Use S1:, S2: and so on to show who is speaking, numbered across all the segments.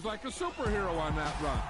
S1: like a superhero on that run.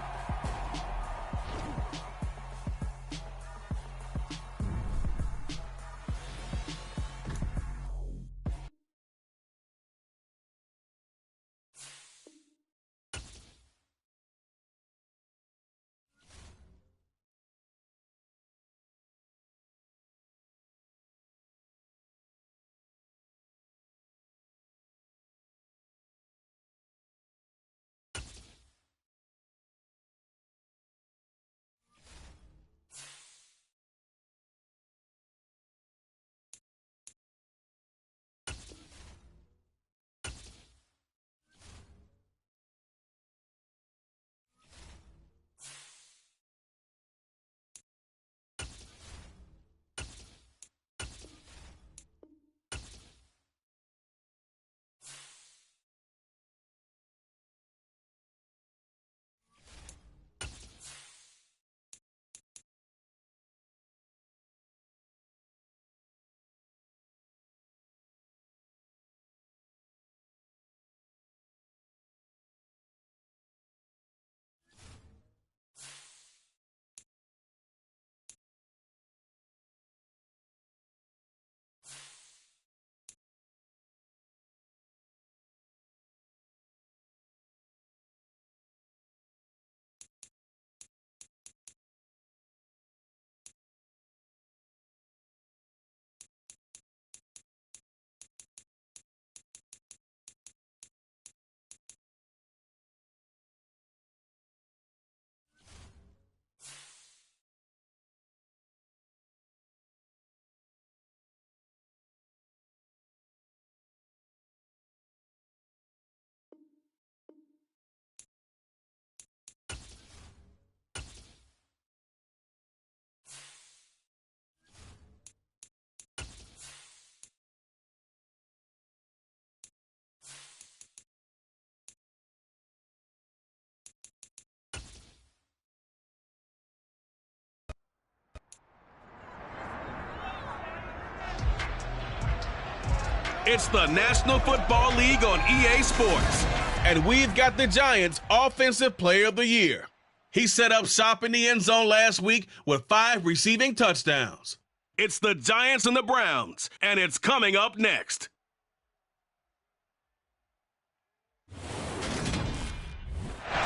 S2: It's the National Football League on EA Sports, and we've got the Giants' Offensive Player of the Year. He set up shop in the end zone last week with 5 receiving touchdowns. It's the Giants and the Browns, and it's coming up next.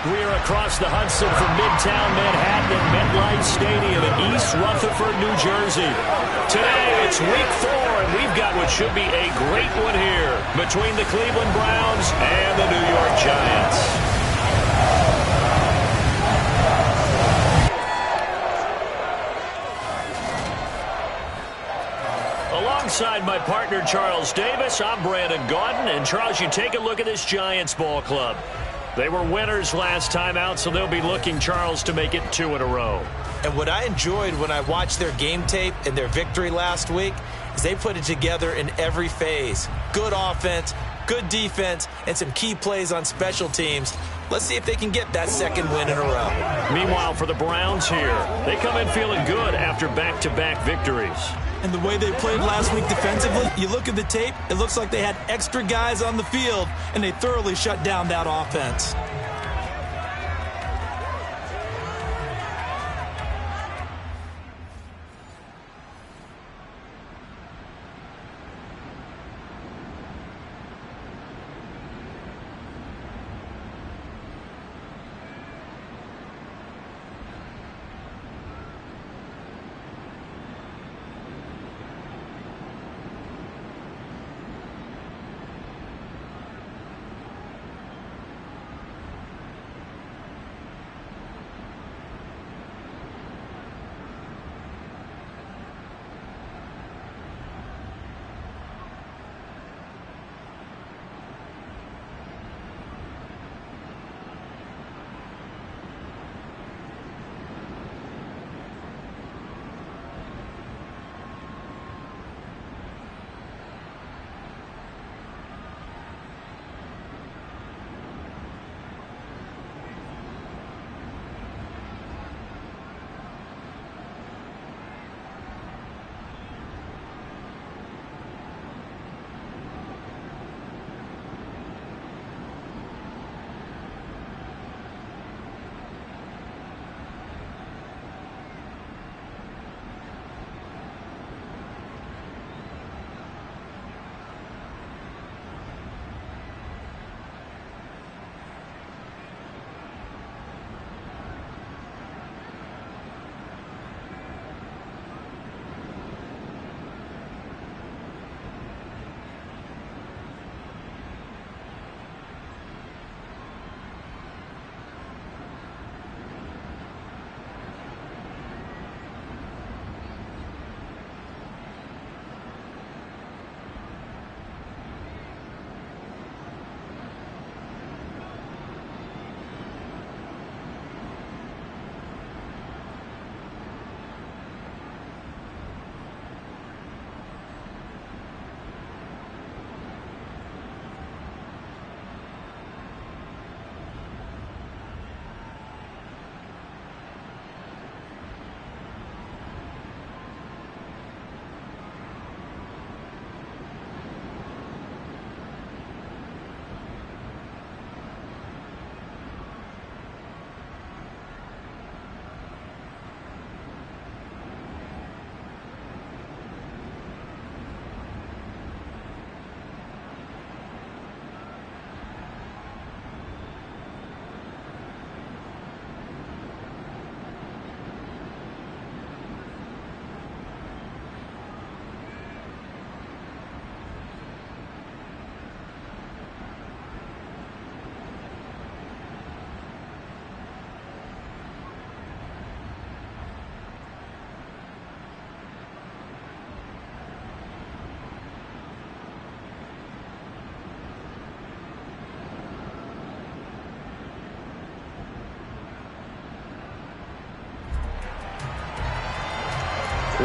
S3: We are across the Hudson from Midtown Manhattan at MetLife Stadium in East Rutherford, New Jersey. Today, it's Week 4, and we've got what should be a great one here between the Cleveland Browns and the New York Giants. Alongside my partner, Charles Davis, I'm Brandon Gaudin. And, Charles, you take a look at this Giants ball club. They were winners last time out, so they'll be looking, Charles, to make it 2 in a row.
S4: And what I enjoyed when I watched their game tape and their victory last week is they put it together in every phase. Good offense, good defense, and some key plays on special teams. Let's see if they can get that second win in a row.
S3: Meanwhile, for the Browns here, they come in feeling good after back-to-back victories.
S4: And the way they played last week defensively, you look at the tape, it looks like they had extra guys on the field, and they thoroughly shut down that offense.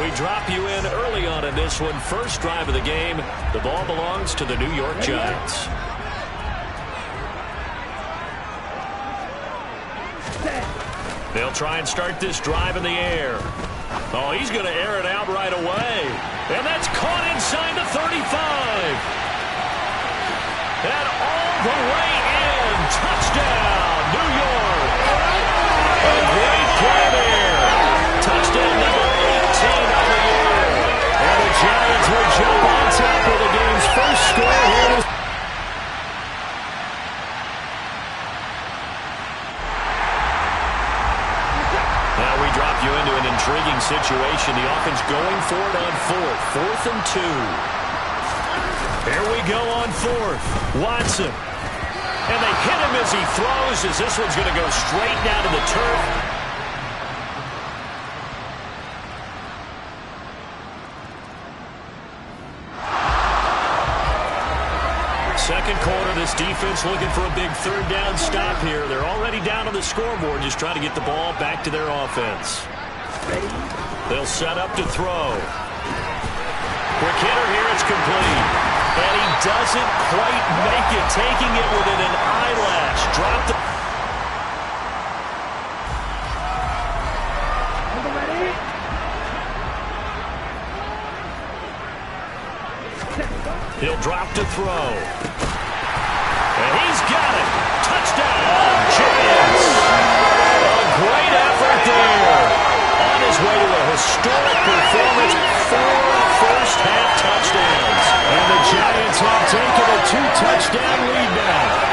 S3: We drop you in early on in this one. First drive of the game. The ball belongs to the New York Giants. They'll try and start this drive in the air. Oh, he's going to air it out right away. And that's caught inside the 35. And all the way in. Touchdown, New York. A great play there. Touchdown number 18 on the year. And the Giants will jump on top of the game's first score here. Now we drop you into an intriguing situation. The offense going for it on fourth and 2. Here we go on fourth. Watson. And they hit him as he throws, as this one's going to go straight down to the turf. Second quarter, this defense looking for a big third down stop here. They're already down on the scoreboard, just trying to get the ball back to their offense. They'll set up to throw. Quick hitter here, it's complete. And he doesn't quite make it, taking it within an eyelash. Dropped the... He'll drop to throw. And he's got it. Touchdown, Giants. A great effort there. On his way to a historic performance. 4 first-half touchdowns. And the Giants have taken a 2-touchdown lead now.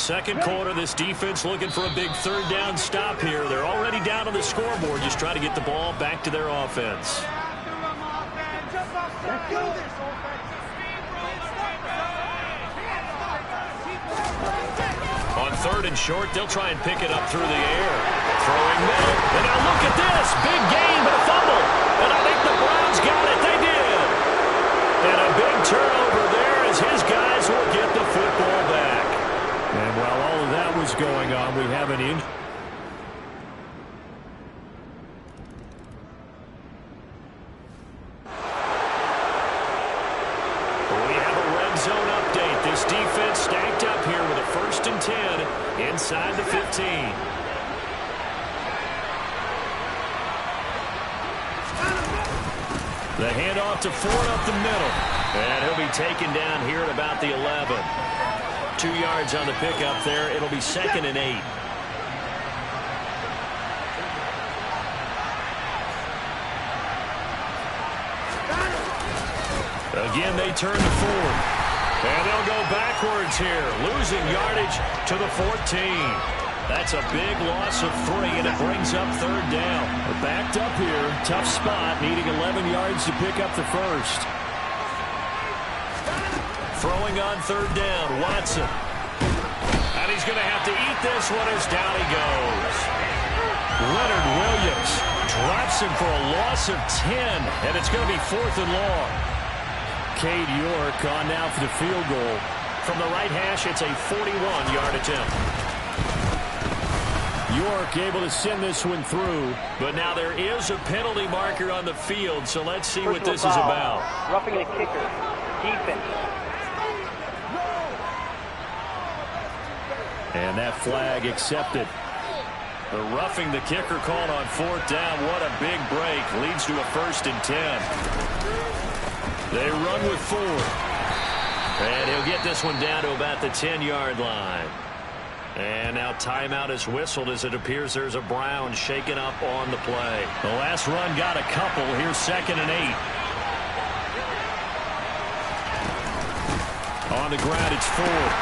S3: second quarter, this defense looking for a big third down stop here. They're already down on the scoreboard, just trying to get the ball back to their offense. On third and short, they'll try and pick it up through the air. Throwing middle. And now look at this. Big gain, but a fumble. And I think the Browns got it. They did. And a big turnover there as his guys will get the football back. And while all of that was going on, we have an injury. Zone update. This defense stacked up here with a 1st and 10 inside the 15. The handoff to Ford up the middle. And he'll be taken down here at about the 11. 2 yards on the pickup there. It'll be 2nd and 8. Again, they turn to Ford. And they'll go backwards here, losing yardage to the 14. That's a big loss of 3, and it brings up 3rd down. They're backed up here, tough spot, needing 11 yards to pick up the 1st. Throwing on 3rd down, Watson. And he's going to have to eat this one as down he goes. Leonard Williams drops him for a loss of 10, and it's going to be 4th and long. Cade York on now for the field goal. From the right hash, it's a 41-yard attempt. York able to send this one through. But now there is a penalty marker on the field, so let's see what this is about.
S5: Roughing the kicker. Defense.
S3: And that flag accepted. The roughing the kicker called on 4th down. What a big break. Leads to a 1st and 10. They run with Ford. And he'll get this one down to about the 10-yard line. And now timeout is whistled as it appears there's a Brown shaken up on the play. The last run got a couple. Here's 2nd and 8. On the ground, it's Ford.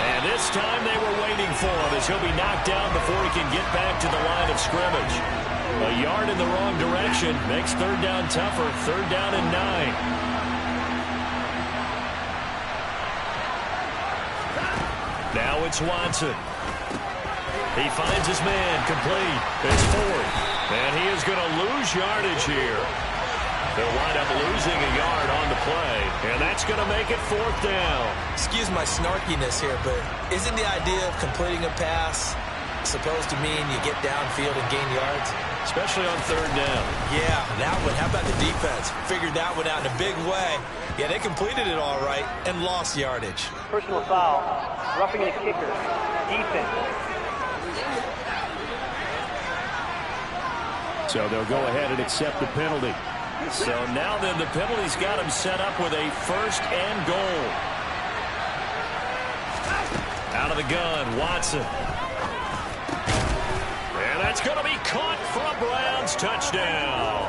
S3: And this time they were waiting for him as he'll be knocked down before he can get back to the line of scrimmage. A yard in the wrong direction makes 3rd down tougher. 3rd down and 9. Now it's Watson. He finds his man complete. It's Ford. And he is going to lose yardage here. They'll wind up losing a yard on the play. And that's going to make it 4th down.
S4: Excuse my snarkiness here, but isn't the idea of completing a pass supposed to mean you get downfield and gain yards?
S3: Especially on 3rd down.
S4: Yeah, that one. How about the defense? Figured that one out in a big way. Yeah, they completed it all right and lost yardage.
S5: Personal foul. Roughing the kicker. Defense.
S3: So they'll go ahead and accept the penalty. So now then the penalty's got him set up with a 1st and goal. Out of the gun, Watson. And that's going to be caught for a Browns touchdown.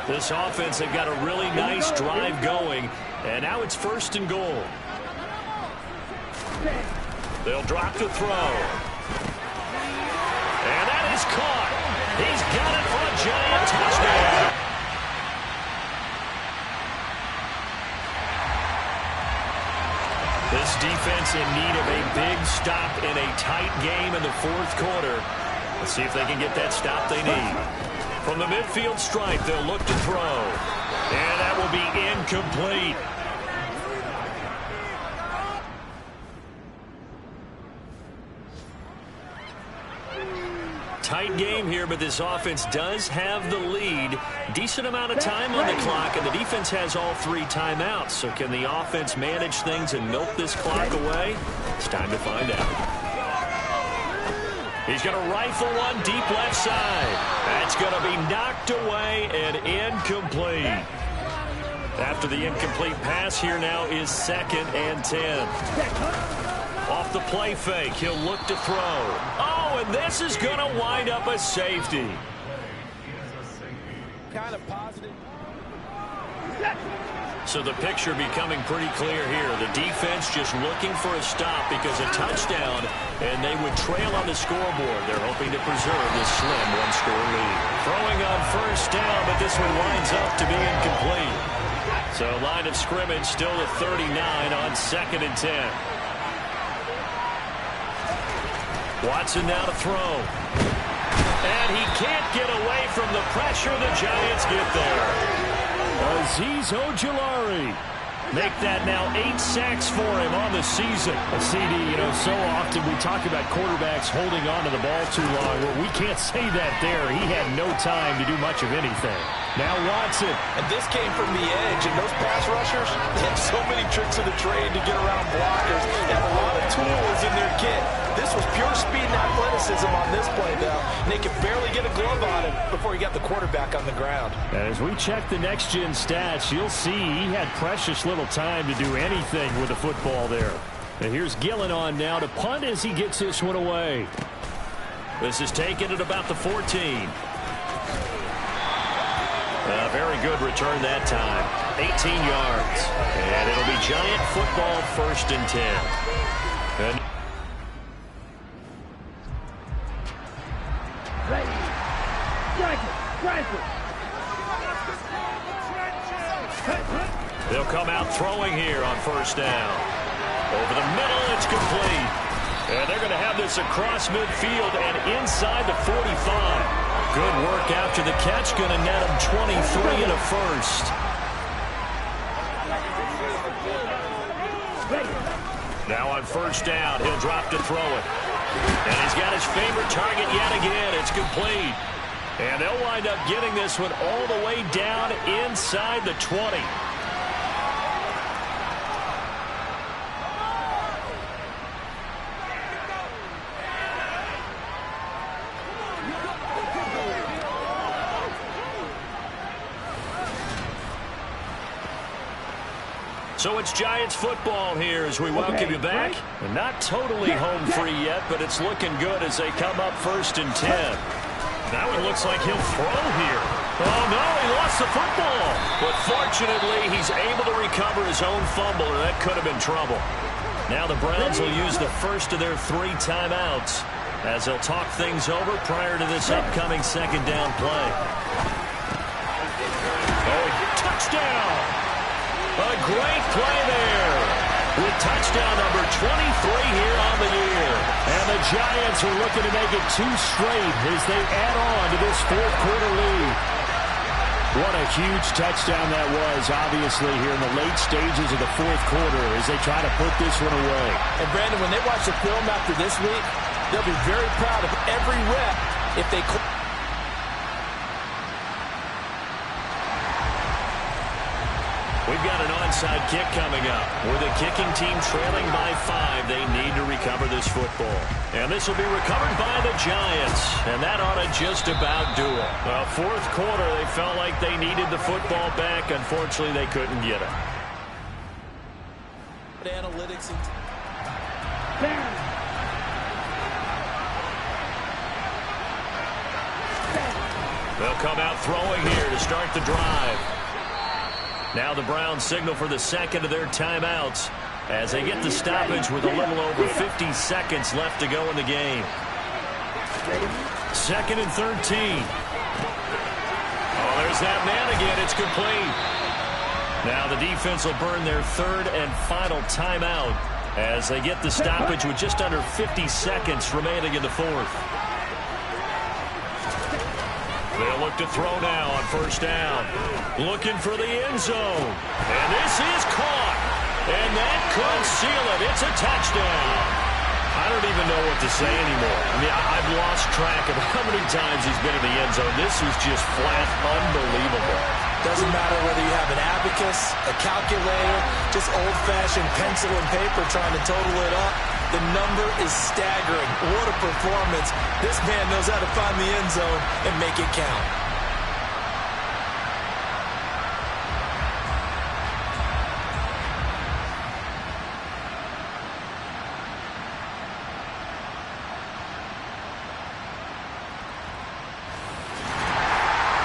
S3: This offense, they've got a really nice drive going. And now it's 1st and goal. They'll drop the throw. And that is caught. He's got it for a giant touchdown. This defense in need of a big stop in a tight game in the 4th quarter. Let's see if they can get that stop they need. From the midfield stripe, they'll look to throw. And that will be incomplete. Tight game here, but this offense does have the lead. Decent amount of time on the clock, and the defense has all 3 timeouts. So can the offense manage things and milk this clock away? It's time to find out. He's going to rifle one deep left side. That's going to be knocked away and incomplete. After the incomplete pass, here now is 2nd and 10. Off the play fake, he'll look to throw. Oh, and this is going to wind up a safety.
S5: Kind of positive.
S3: So the picture becoming pretty clear here. The defense just looking for a stop because a touchdown, and they would trail on the scoreboard. They're hoping to preserve this slim one-score lead. Throwing on first down, but this one winds up to be incomplete. So line of scrimmage still at 39 on 2nd and 10. Watson now to throw. And he can't get away from the pressure. The Giants get there. Azeez Ojulari make that now 8 sacks for him on the season. A CD, so often we talk about quarterbacks holding on to the ball too long. Well, we can't say that there. He had no time to do much of anything. Now Watson.
S4: And this came from the edge, and those pass rushers, they have so many tricks of the trade to get around blockers. They have a lot of tools in their kit. This was pure speed and athleticism on this play now, and they could barely get a glove on him before he got the quarterback on the ground.
S3: And as we check the next-gen stats, you'll see he had precious little time to do anything with the football there. And here's Gillen on now to punt as he gets this one away. This is taken at about the 14. A very good return that time. 18 yards. And it'll be Giant football 1st and 10. And they'll come out throwing here on 1st down. Over the middle, it's complete. And they're going to have this across midfield and inside the 45. Good work after the catch. Going to net him 23 and a first. Now on 1st down, he'll drop to throw it. And he's got his favorite target yet again. It's complete. And they'll wind up getting this one all the way down inside the 20. So it's Giants football here as we welcome you back. And not totally home free yet, but it's looking good as they come up 1st and 10. That one looks like he'll throw here. Oh, no, he lost the football. But fortunately, he's able to recover his own fumble, or that could have been trouble. Now the Browns will use the first of their 3 timeouts as they'll talk things over prior to this upcoming 2nd down play. Oh, touchdown! A great play there with touchdown number 23 here on the year. And the Giants are looking to make it 2 straight as they add on to this 4th quarter lead. What a huge touchdown that was, obviously, here in the late stages of the 4th quarter as they try to put this one away.
S4: And, Brandon, when they watch the film after this week, they'll be very proud of every rep if they...
S3: We've got an onside kick coming up. With the kicking team trailing by 5, they need to recover this football. And this will be recovered by the Giants. And that ought to just about do it. 4th quarter, they felt like they needed the football back. Unfortunately, they couldn't get it.
S4: Analytics.
S3: They'll come out throwing here to start the drive. Now the Browns signal for the 2nd of their timeouts as they get the stoppage with a little over 50 seconds left to go in the game. 2nd and 13. Oh, there's that man again. It's complete. Now the defense will burn their 3rd and final timeout as they get the stoppage with just under 50 seconds remaining in the 4th. They'll look to throw now on 1st down. Looking for the end zone. And this is caught. And that could seal it. It's a touchdown. I don't even know what to say anymore. I mean, I've lost track of how many times he's been in the end zone. This was just flat unbelievable.
S4: Doesn't matter whether you have an abacus, a calculator, just old-fashioned pencil and paper trying to total it up. The number is staggering. What a performance. This man knows how to find the end zone and make it count.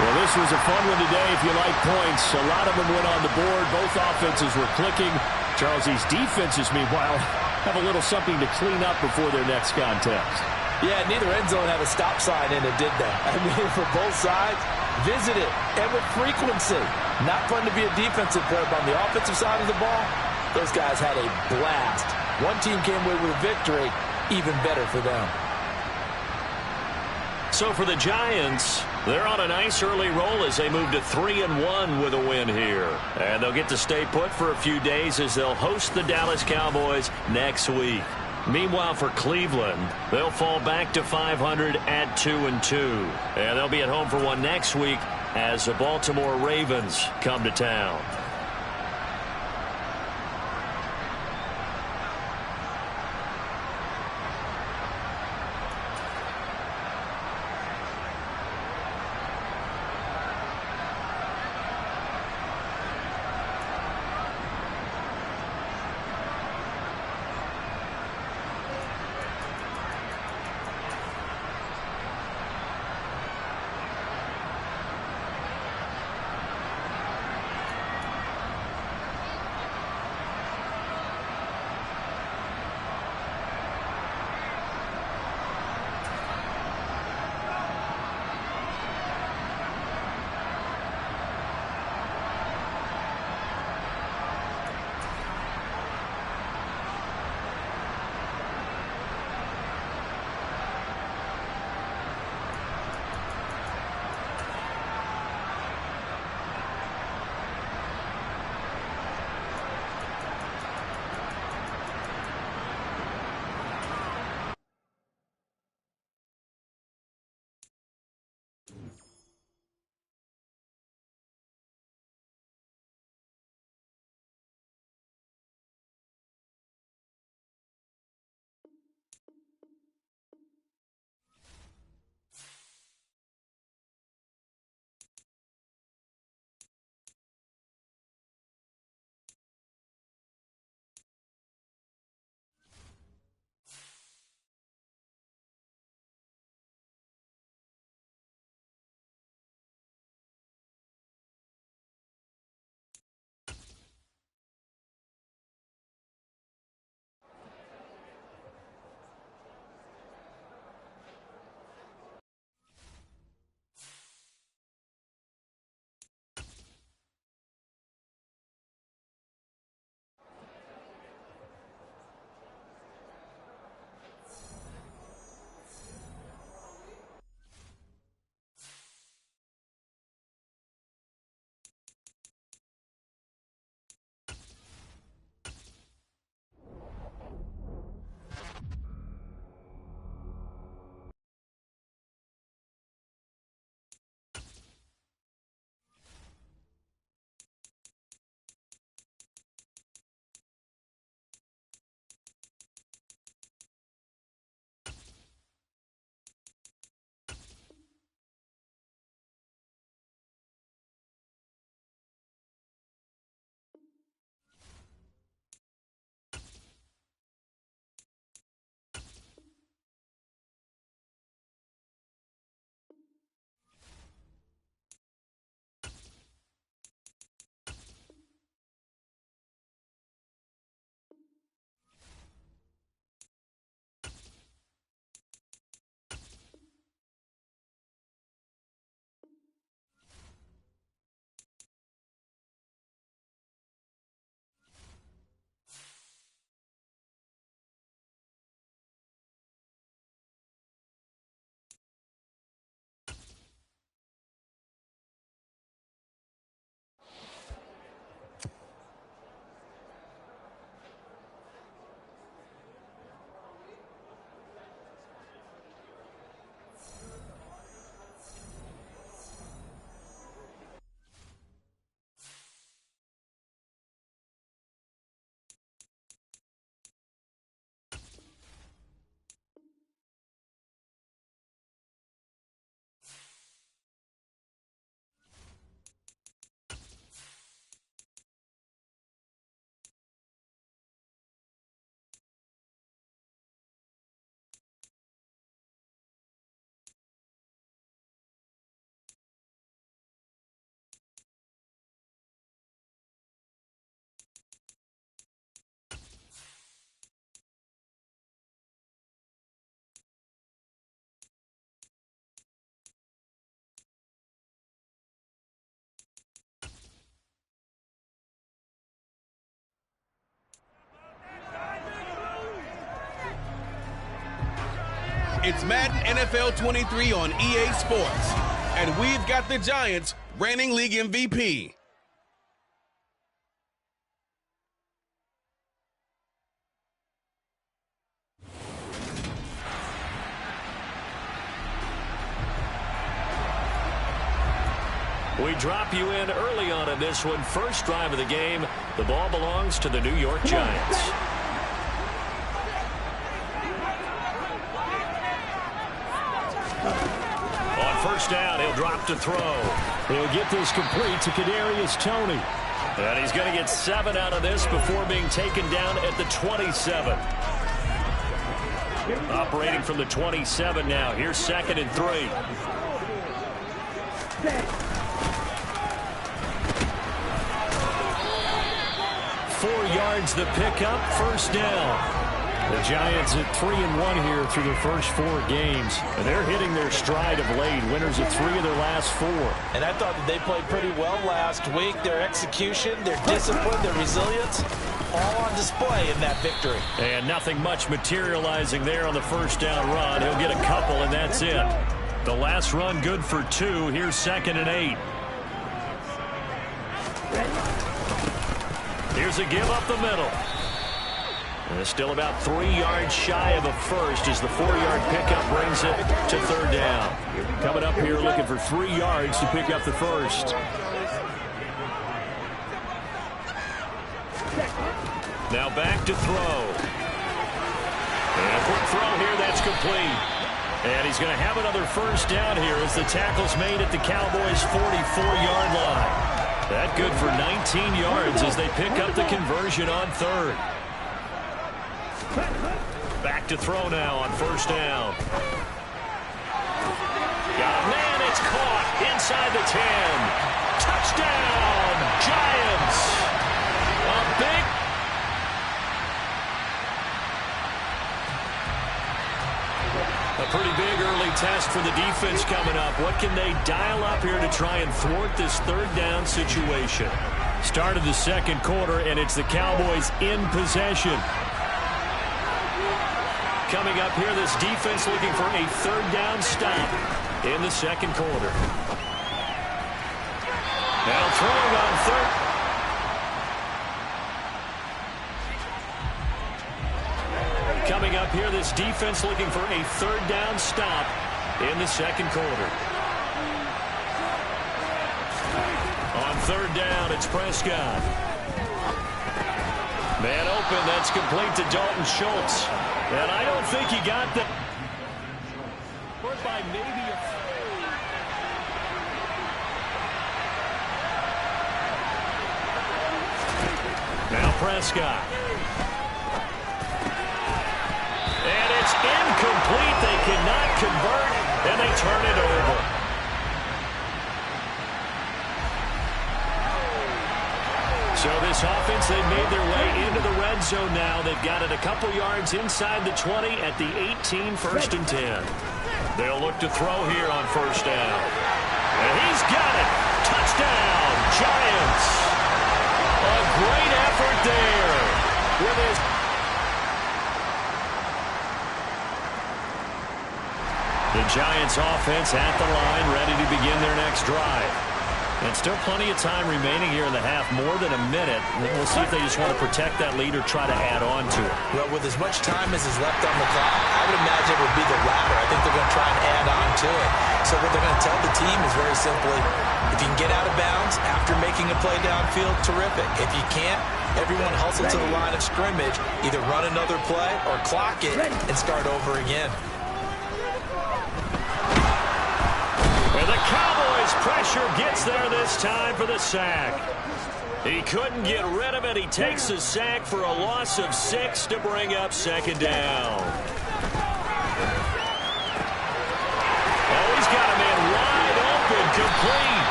S3: Well, This was a fun one today if you like points. A lot of them went on the board. Both offenses were clicking. Charles, these defenses, meanwhile, have a little something to clean up before their next contest.
S4: Yeah, neither end zone had a stop sign in it, did that. I mean, for both sides, visit it, and with frequency. Not fun to be a defensive player, but on the offensive side of the ball, those guys had a blast. One team came away with a victory, even better for them.
S3: So for the Giants, they're on a nice early roll as they move to 3-1 with a win here. And they'll get to stay put for a few days as they'll host the Dallas Cowboys next week. Meanwhile, for Cleveland, they'll fall back to 500 at 2-2. And they'll be at home for one next week as the Baltimore Ravens come to town.
S2: It's Madden NFL 23 on EA Sports. And we've got the Giants reigning league MVP.
S3: We drop you in early on in this one. First drive of the game. The ball belongs to the New York Giants. On first down, he'll drop to throw. He'll get this complete to Kadarius Toney. And he's going to get 7 out of this before being taken down at the 27. Operating from the 27 now. Here's 2nd and 3. 4 yards the pickup, first down. The Giants at 3-1 here through their first 4 games. And they're hitting their stride of late. Winners of 3 of their last 4.
S4: And I thought that they played pretty well last week. Their execution, their discipline, their resilience, all on display in that victory.
S3: And nothing much materializing there on the first down run. He'll get a couple, and that's it. The last run good for 2. Here's 2nd and 8. Here's a give up the middle. And still about 3 yards shy of a first as the 4-yard pickup brings it to 3rd down. Coming up here looking for 3 yards to pick up the first. Now back to throw. And a quick throw here, that's complete. And he's going to have another first down here as the tackle's made at the Cowboys' 44-yard line. That good for 19 yards as they pick up the conversion on 3rd. Back to throw now on first down. Got a man, it's caught inside the 10. Touchdown, Giants. A big... A pretty big early test for the defense coming up. What can they dial up here to try and thwart this 3rd down situation? Start of the 2nd quarter, and it's the Cowboys in possession. Coming up here, this defense looking for a 3rd down stop in the 2nd quarter. Now throwing on 3rd. Coming up here, this defense looking for a 3rd down stop in the 2nd quarter. On 3rd down, it's Prescott. Man open, that's complete to Dalton Schultz. And I don't think he got the... by maybe a... Now Prescott. And it's incomplete. They cannot convert, and they turn it over. So this offense, they've made their way into the red zone now. They've got it a couple yards inside the 20 at the 18, 1st and 10. They'll look to throw here on first down. And he's got it. Touchdown, Giants. A great effort there with his... The Giants offense at the line, ready to begin their next drive. And still plenty of time remaining here in the half, more than a minute. We'll see if they just want to protect that lead or try to add on to it.
S4: Well, with as much time as is left on the clock, I would imagine it would be the latter. I think they're going to try and add on to it. So what they're going to tell the team is very simply, if you can get out of bounds after making a play downfield, terrific. If you can't, everyone hustle to the line of scrimmage, either run another play or clock it and start over again.
S3: And the Cowboys pressure gets there this time for the sack. He couldn't get rid of it. He takes the sack for a loss of 6 to bring up 2nd down. Oh, he's got a man wide open, complete.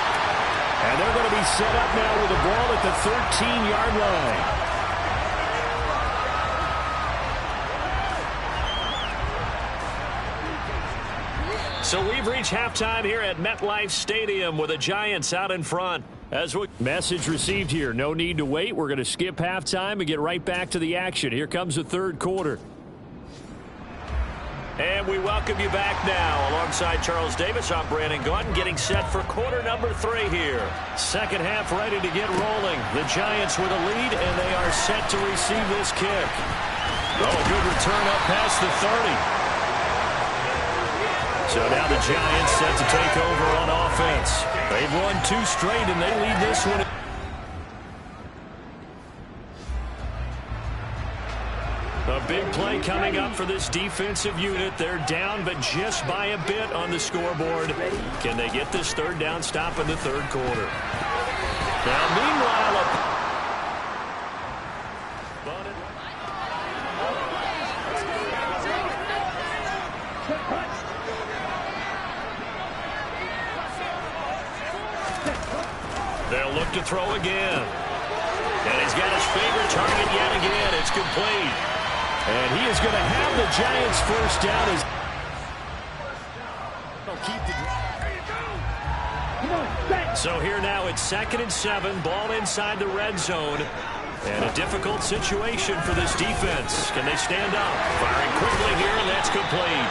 S3: And they're going to be set up now with the ball at the 13-yard line. So we've reached halftime here at MetLife Stadium with the Giants out in front. Message received here. No need to wait. We're going to skip halftime and get right back to the action. Here comes the 3rd quarter. And we welcome you back now. Alongside Charles Davis, I'm Brandon Gaunton, getting set for quarter number 3 here. Second half ready to get rolling. The Giants with a lead, and they are set to receive this kick. Oh, a good return up past the 30. So now the Giants set to take over on offense. They've won 2 straight, and they lead this one. A big play coming up for this defensive unit. They're down, but just by a bit on the scoreboard. Can they get this third down stop in the third quarter? Now, meanwhile, they'll look to throw again. And he's got his favorite target yet again. It's complete. And he is going to have the Giants first down. So here now it's 2nd and 7. Ball inside the red zone. And a difficult situation for this defense. Can they stand up? Firing quickly here, and that's complete.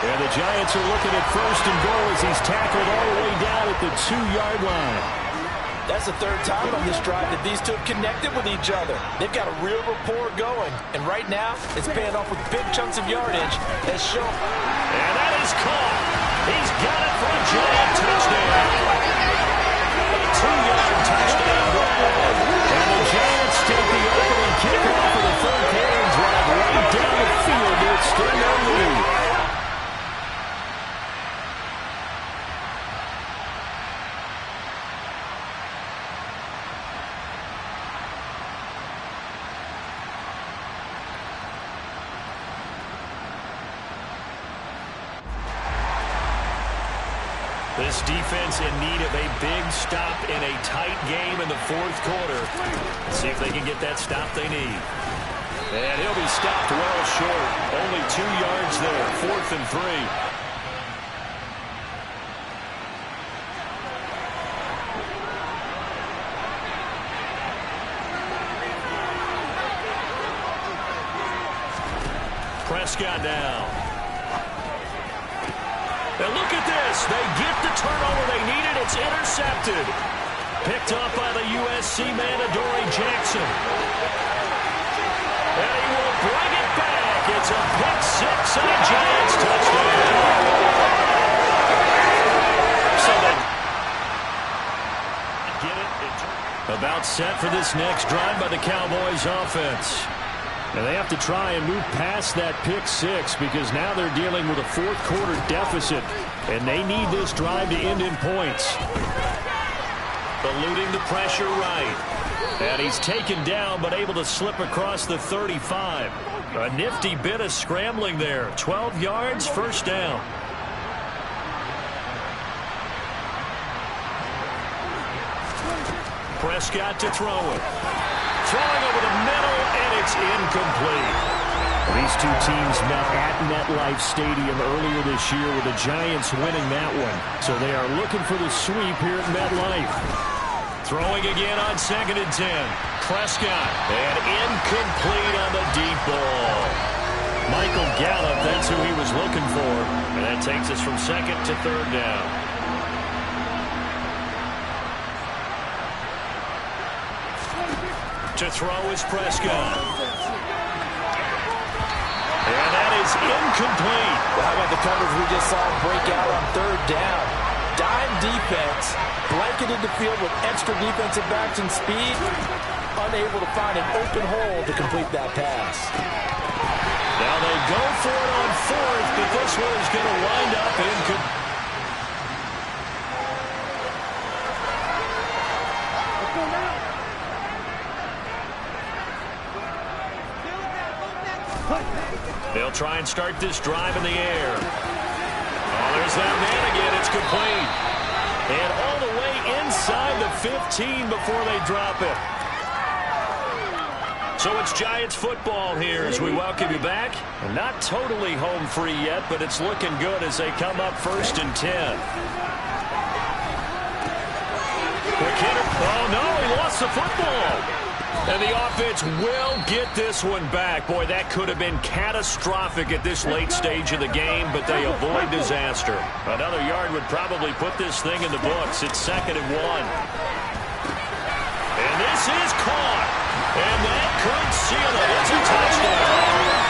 S3: And the Giants are looking at 1st and goal as he's tackled all the way down at the 2-yard line.
S4: That's the 3rd time on this drive that these two have connected with each other. They've got a real rapport going. And right now, it's paying off with big chunks of yardage as shown.
S3: And that is caught. He's got it for a Giant touchdown. A 2-yard touchdown grab. And the Giants take the opening kickoff of the third quarter drive right down the field to extend their lead. This defense in need of a big stop in a tight game in the 4th quarter. Let's see if they can get that stop they need. And he'll be stopped well short. Only 2 yards there. 4th and 3. Prescott now. And look at this. They get the turnover they needed. It's intercepted. Picked up by the USC man, Adoree Jackson. And he will bring it back. It's a pick 6 and a Giants touchdown. So they get it. About set for this next drive by the Cowboys offense. And they have to try and move past that pick 6 because now they're dealing with a 4th quarter deficit. And they need this drive to end in points. Eluding the pressure right. And he's taken down but able to slip across the 35. A nifty bit of scrambling there. 12 yards, first down. Prescott to throw it. Throwing over the middle, and it's incomplete. These two teams met at MetLife Stadium earlier this year with the Giants winning that one. So they are looking for the sweep here at MetLife. Throwing again on 2nd and 10. Prescott, and incomplete on the deep ball. Michael Gallup, that's who he was looking for. And that takes us from 2nd to 3rd down. To throw is Prescott. And that is incomplete.
S4: Well, how about the coverage we just saw break out on 3rd down? Dime defense, blanketed the field with extra defensive backs and speed, unable to find an open hole to complete that pass.
S3: Now they go for it on 4th, but this one is going to wind up incomplete. They'll try and start this drive in the air. Oh, there's that man again. It's complete. And all the way inside the 15 before they drop it. So it's Giants football here as we welcome you back. Not totally home free yet, but it's looking good as they come up 1st and 10. Quick hitter. Oh, no, he lost the football. And the offense will get this one back. Boy, that could have been catastrophic at this late stage of the game, but they avoid disaster. Another yard would probably put this thing in the books. It's 2nd and 1. And this is caught. And that could seal it. It's a touchdown.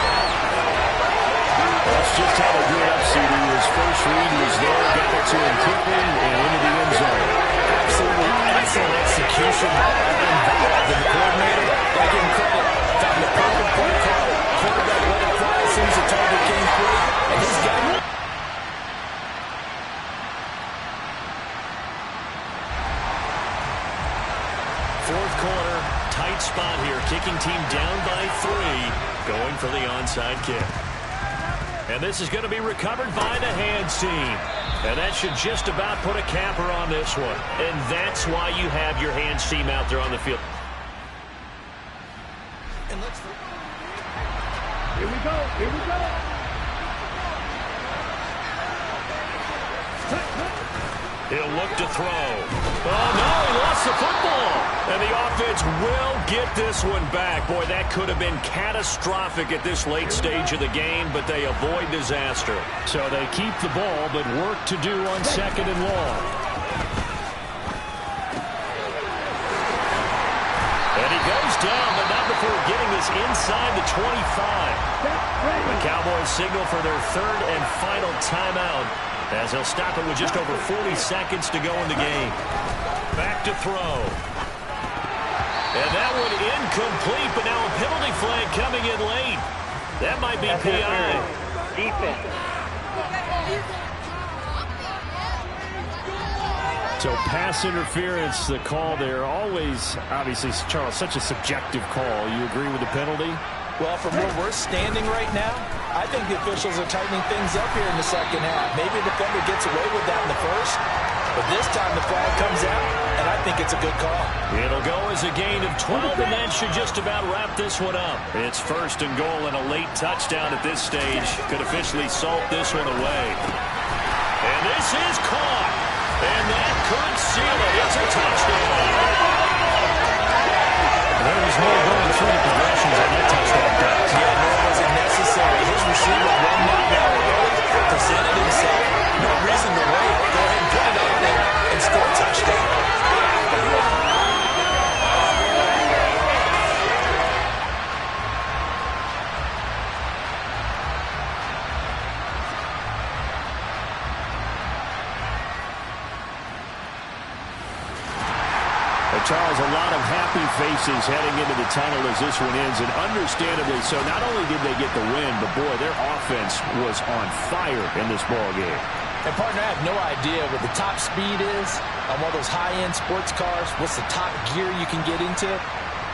S3: That's just how they drew it up, CD. His first read was there, got it to him quickly, and into the end zone.
S4: Absolutely excellent execution involved. And the coordinator, got to give him credit, found the perfect play call. Quarterback let it fly as soon as the target came free, and he's got it.
S3: Fourth quarter, tight spot here. Kicking team down by 3, going for the onside kick. And this is going to be recovered by the hands team. And that should just about put a capper on this one. And that's why you have your hands team out there on the field.
S1: Here we go. Here we go.
S3: He'll look to throw. Oh, no, he lost the football. And the offense will get this one back. Boy, that could have been catastrophic at this late stage of the game, but they avoid disaster. So they keep the ball, but work to do on 2nd and long. And he goes down, but not before getting this inside the 25. The Cowboys signal for their 3rd and final timeout, as they'll stop it with just over 40 seconds to go in the game. Back to throw. And that one incomplete, but now a penalty flag coming in late. That might be PI.
S5: Defense.
S3: So pass interference, the call there. Always, obviously, Charles, such a subjective call. You agree with the penalty?
S4: Well, from where we're standing right now, I think the officials are tightening things up here in the second half. Maybe the defender gets away with that in the first, but this time the flag comes out, and I think it's a good call. It'll go as a gain of 12, and that should just about wrap this one up. It's 1st and goal, and a late touchdown at this stage could officially salt this one away. And this is caught, and that could seal it. It's a touchdown. There was no going through the progressions on that touchdown pass. Yeah, nor was it necessary. His receiver run that down early, presented himself. No reason to wait. Go ahead and put it out there and score a touchdown.
S3: Charles, a lot of happy faces heading into the tunnel as this one ends, and understandably so. Not only did they get the win, but boy, their offense was on fire in this ball game.
S4: And partner, I have no idea what the top speed is on one of those high-end sports cars. What's the top gear you can get into?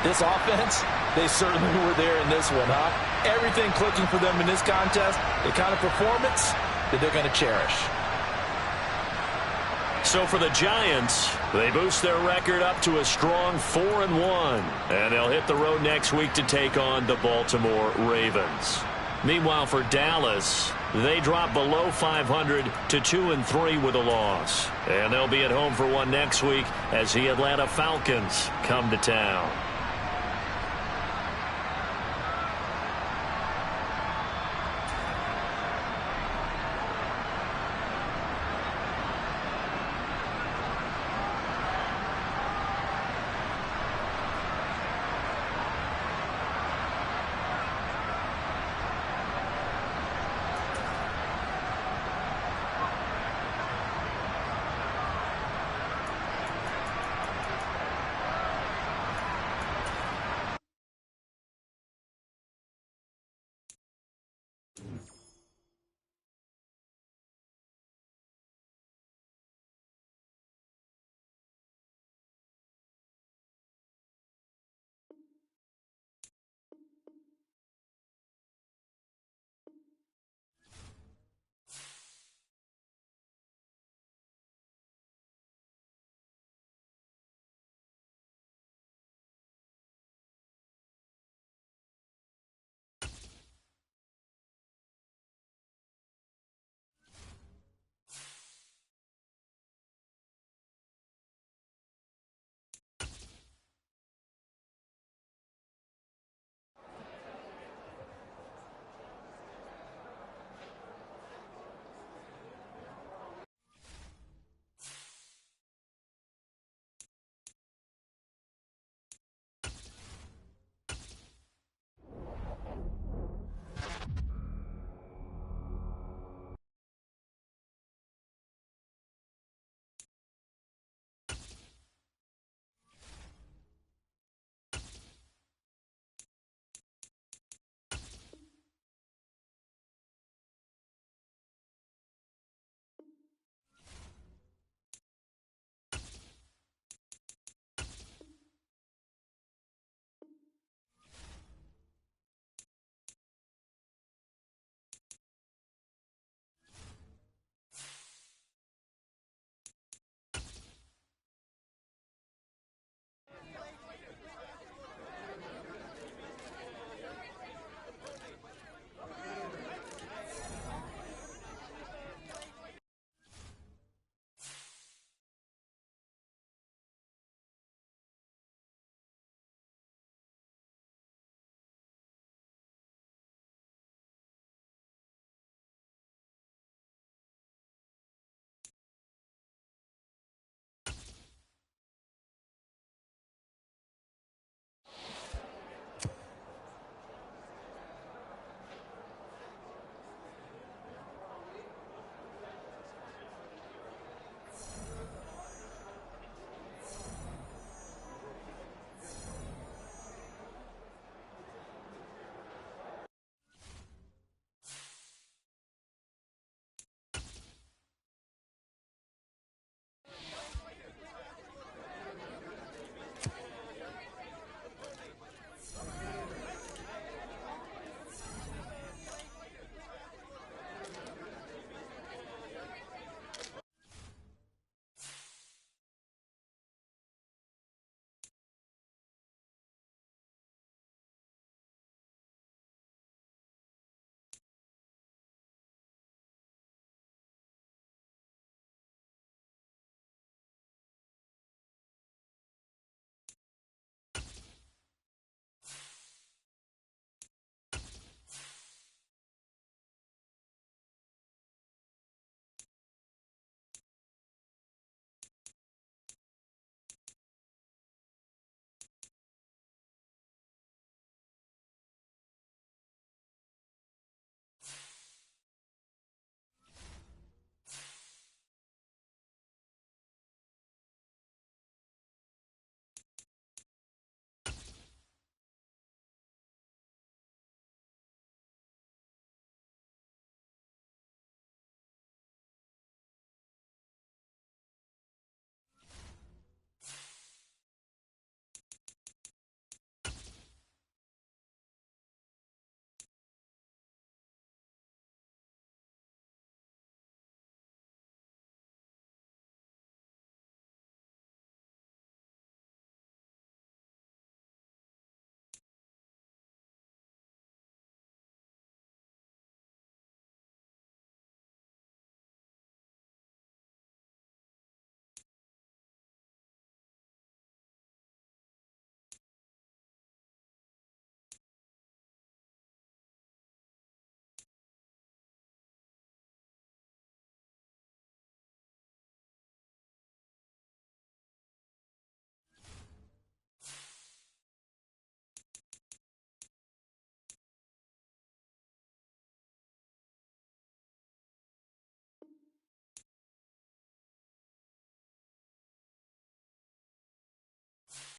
S4: This offense, they certainly were there in this one, huh? Everything clicking for them in this contest, the kind of performance that they're going to cherish. So for the Giants, they boost their record up to a strong 4-1. And they'll hit the road next week to take on the Baltimore Ravens. Meanwhile, for Dallas, they drop below 500 to 2-3 with a loss. And they'll be at home for one next week as the Atlanta Falcons come to town.